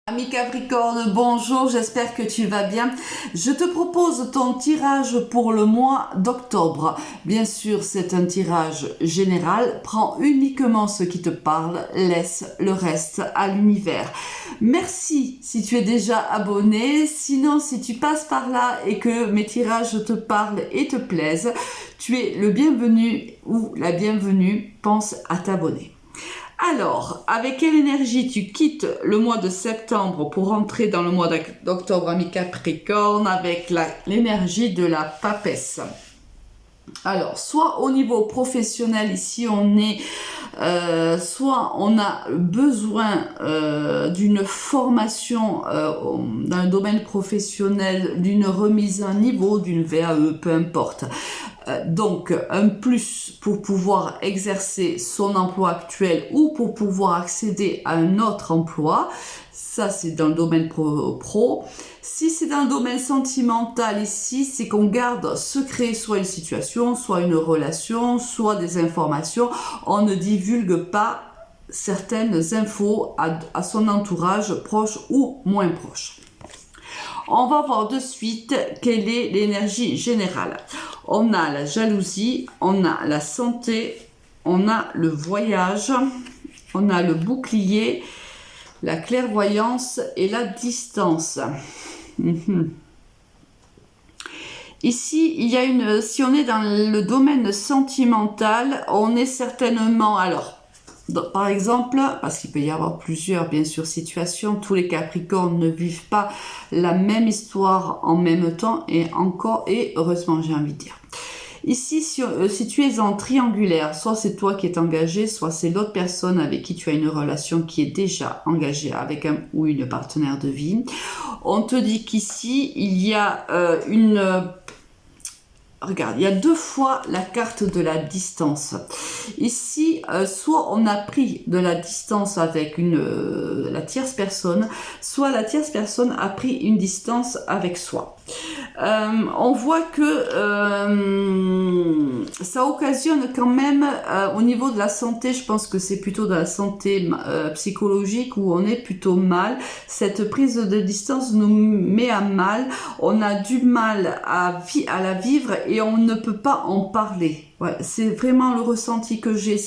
Ami Capricorne, bonjour, j'espère que tu vas bien. Je te propose ton tirage pour le mois d'octobre. Bien sûr, c'est un tirage général. Prends uniquement ce qui te parle, laisse le reste à l'univers. Merci si tu es déjà abonné. Sinon, si tu passes par là et que mes tirages te parlent et te plaisent, tu es le bienvenu ou la bienvenue. Pense à t'abonner. Alors, avec quelle énergie tu quittes le mois de septembre pour rentrer dans le mois d'octobre, ami Capricorne, avec l'énergie de la papesse? Alors, soit au niveau professionnel, ici on est, soit on a besoin d'une formation dans le domaine professionnel, d'une remise à niveau, d'une VAE, peu importe. Donc, un plus pour pouvoir exercer son emploi actuel ou pour pouvoir accéder à un autre emploi. Ça, c'est dans le domaine pro. Si c'est dans le domaine sentimental ici, c'est qu'on garde secret soit une situation, soit une relation, soit des informations. On ne divulgue pas certaines infos à son entourage proche ou moins proche. On va voir de suite quelle est l'énergie générale. On a la jalousie, on a la santé, on a le voyage, on a le bouclier, la clairvoyance et la distance. Ici, il y a si on est dans le domaine sentimental, on est certainement, par exemple, parce qu'il peut y avoir plusieurs, bien sûr, situations, tous les Capricornes ne vivent pas la même histoire en même temps, et heureusement, j'ai envie de dire. Ici, si tu es en triangulaire, soit c'est toi qui es engagé, soit c'est l'autre personne avec qui tu as une relation qui est déjà engagée avec un ou une partenaire de vie. On te dit qu'ici, il y a Regarde, il y a deux fois la carte de la distance. Ici, soit on a pris de la distance avec la tierce personne, soit la tierce personne a pris une distance avec soi. On voit que ça occasionne quand même au niveau de la santé, je pense que c'est plutôt de la santé psychologique où on est plutôt mal. Cette prise de distance nous met à mal, on a du mal à la vivre et on ne peut pas en parler. Ouais, c'est vraiment le ressenti que j'ai,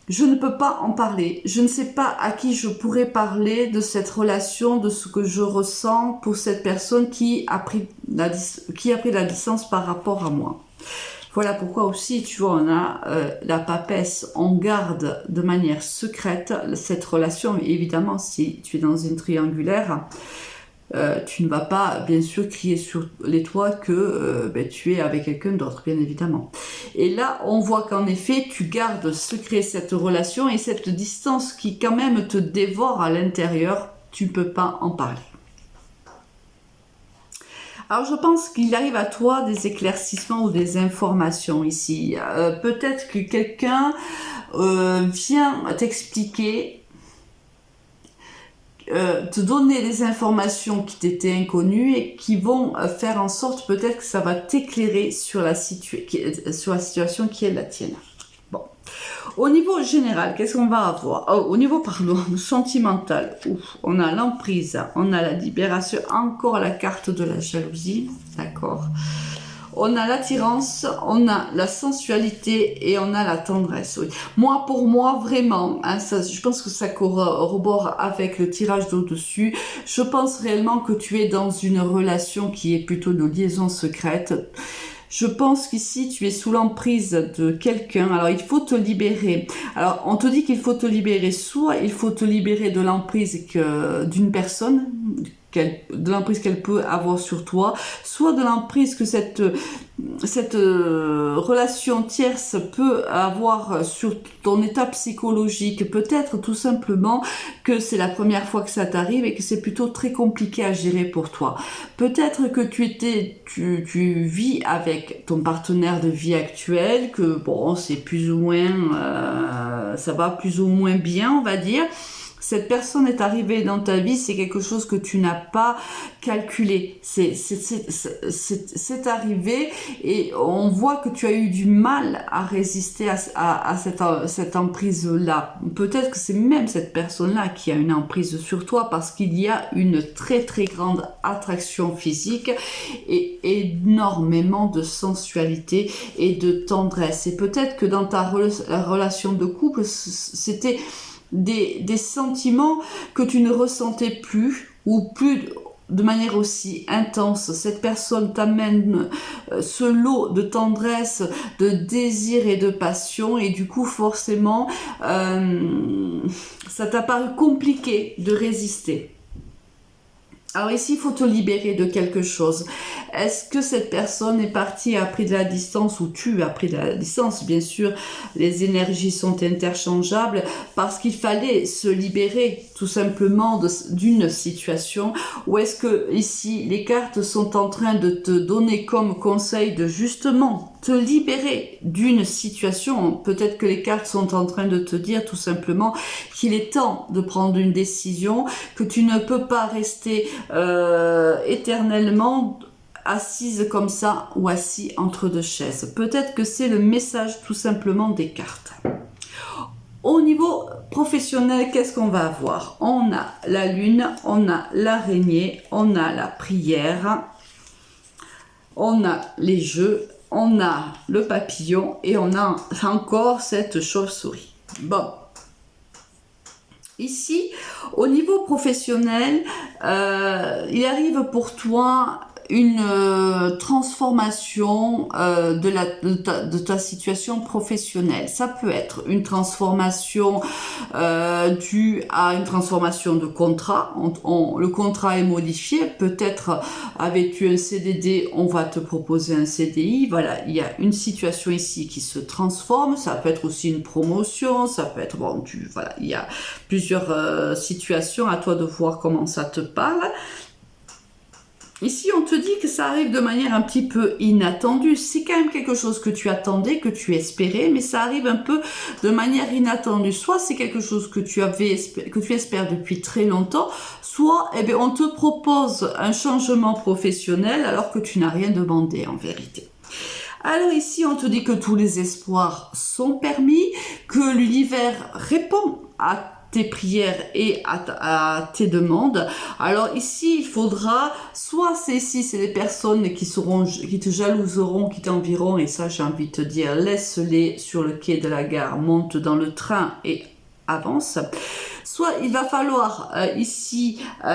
je ne peux pas en parler. Je ne sais pas à qui je pourrais parler de cette relation, de ce que je ressens pour cette personne qui a pris la distance par rapport à moi. Voilà pourquoi aussi, tu vois, on a la papesse, on garde de manière secrète cette relation. Évidemment, si tu es dans une triangulaire, tu ne vas pas, bien sûr, crier sur les toits que tu es avec quelqu'un d'autre, bien évidemment. Et là, on voit qu'en effet, tu gardes secret cette relation et cette distance qui quand même te dévore à l'intérieur, tu ne peux pas en parler. Alors, je pense qu'il arrive à toi des éclaircissements ou des informations ici. Peut-être que quelqu'un vient t'expliquer, te donner des informations qui t'étaient inconnues et qui vont faire en sorte peut-être que ça va t'éclairer sur la situation qui est la tienne. Bon. Au niveau général, qu'est-ce qu'on va avoir? Au niveau, sentimental, on a l'emprise, on a la libération, encore la carte de la jalousie, d'accord? On a l'attirance, on a la sensualité et on a la tendresse. Oui. Pour moi, vraiment, hein, je pense que ça corrobore avec le tirage d'au-dessus. Je pense réellement que tu es dans une relation qui est plutôt de liaison secrète. Je pense qu'ici, tu es sous l'emprise de quelqu'un. Alors, il faut te libérer. Alors, on te dit qu'il faut te libérer. Soit il faut te libérer de l'emprise d'une personne, de l'emprise qu'elle peut avoir sur toi, soit de l'emprise que cette relation tierce peut avoir sur ton état psychologique. Peut-être tout simplement que c'est la première fois que ça t'arrive et que c'est plutôt très compliqué à gérer pour toi. Peut-être que tu vis avec ton partenaire de vie actuel, que bon, c'est plus ou moins, ça va plus ou moins bien, on va dire. Cette personne est arrivée dans ta vie, c'est quelque chose que tu n'as pas calculé. C'est arrivé et on voit que tu as eu du mal à résister à cette emprise-là. Peut-être que c'est même cette personne-là qui a une emprise sur toi parce qu'il y a une très très grande attraction physique et énormément de sensualité et de tendresse. Et peut-être que dans ta relation de couple, c'était des sentiments que tu ne ressentais plus ou plus de manière aussi intense. Cette personne t'amène ce lot de tendresse, de désir et de passion et du coup forcément ça t'a paru compliqué de résister. Alors ici, il faut te libérer de quelque chose. Est-ce que cette personne est partie et a pris de la distance ou tu as pris de la distance? Bien sûr, les énergies sont interchangeables parce qu'il fallait se libérer tout simplement d'une situation. Ou est-ce que ici, les cartes sont en train de te donner comme conseil de justement te libérer d'une situation? Peut-être que les cartes sont en train de te dire tout simplement qu'il est temps de prendre une décision, que tu ne peux pas rester éternellement assise comme ça ou assis entre deux chaises. Peut-être que c'est le message tout simplement des cartes. Au niveau professionnel, qu'est-ce qu'on va avoir? On a la lune, on a l'araignée, on a la prière, on a les jeux, on a le papillon et on a encore cette chauve-souris. Bon. Ici, au niveau professionnel, il arrive pour toi une transformation de ta situation professionnelle. Ça peut être une transformation due à une transformation de contrat. Le contrat est modifié. Peut-être avais-tu un CDD, on va te proposer un CDI. Voilà, il y a une situation ici qui se transforme. Ça peut être aussi une promotion. Ça peut être, bon, voilà, il y a plusieurs situations. À toi de voir comment ça te parle. Ici, on te dit que ça arrive de manière un petit peu inattendue. C'est quand même quelque chose que tu attendais, que tu espérais, mais ça arrive un peu de manière inattendue. Soit c'est quelque chose que tu espères depuis très longtemps, soit eh bien, on te propose un changement professionnel alors que tu n'as rien demandé en vérité. Alors ici, on te dit que tous les espoirs sont permis, que l'univers répond à tes prières et à tes demandes. Alors ici, il faudra, soit c'est les personnes qui te jalouseront, qui t'envieront, et ça j'ai envie de te dire, laisse-les sur le quai de la gare, monte dans le train et avance. Soit il va falloir ici, il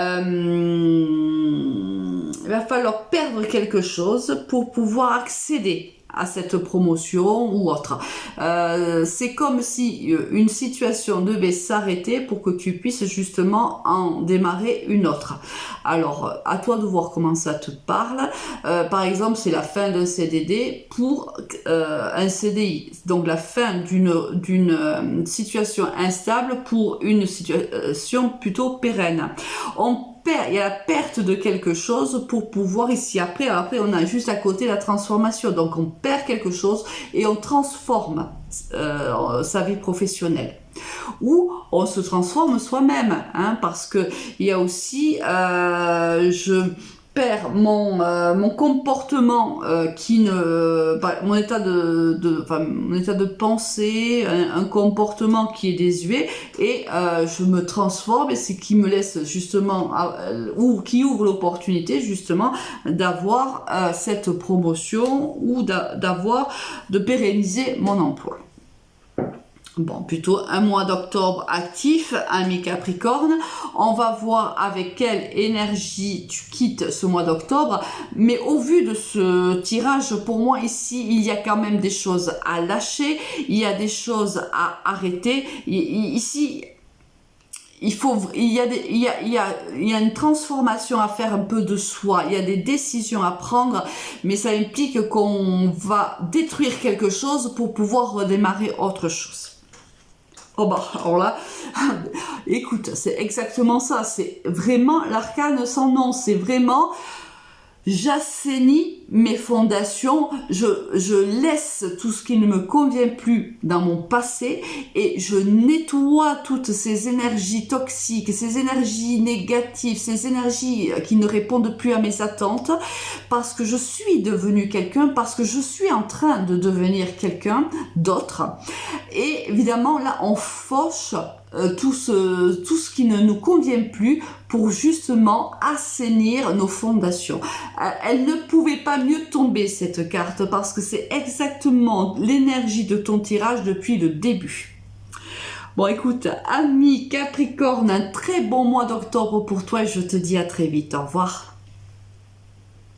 va falloir perdre quelque chose pour pouvoir accéder à cette promotion ou autre. C'est comme si une situation devait s'arrêter pour que tu puisses justement en démarrer une autre. Alors, à toi de voir comment ça te parle. Par exemple, c'est la fin d'un CDD pour un CDI. Donc, la fin d'une situation instable pour une situation plutôt pérenne. Il y a la perte de quelque chose pour pouvoir ici. Après, on a juste à côté la transformation. Donc, on perd quelque chose et on transforme sa vie professionnelle. Ou on se transforme soi-même, hein, parce que il y a aussi, je perds mon comportement mon état de pensée, un comportement qui est désuet et je me transforme et c'est qui me laisse justement ou qui ouvre l'opportunité justement d'avoir cette promotion ou de pérenniser mon emploi. Bon, plutôt un mois d'octobre actif, ami Capricorne. On va voir avec quelle énergie tu quittes ce mois d'octobre. Mais au vu de ce tirage, pour moi ici, il y a quand même des choses à lâcher. Il y a des choses à arrêter. Ici, il y a une transformation à faire un peu de soi. Il y a des décisions à prendre, mais ça implique qu'on va détruire quelque chose pour pouvoir redémarrer autre chose. Oh bah, alors là, écoute, c'est exactement ça, c'est vraiment l'arcane sans nom, c'est vraiment J'assainis mes fondations, je laisse tout ce qui ne me convient plus dans mon passé et je nettoie toutes ces énergies toxiques, ces énergies négatives, ces énergies qui ne répondent plus à mes attentes parce que je suis devenu quelqu'un, parce que je suis en train de devenir quelqu'un d'autre. Et évidemment, là, on fauche tout ce qui ne nous convient plus pour justement assainir nos fondations. Elle ne pouvait pas mieux tomber cette carte parce que c'est exactement l'énergie de ton tirage depuis le début. Bon écoute, ami Capricorne, un très bon mois d'octobre pour toi et je te dis à très vite. Au revoir.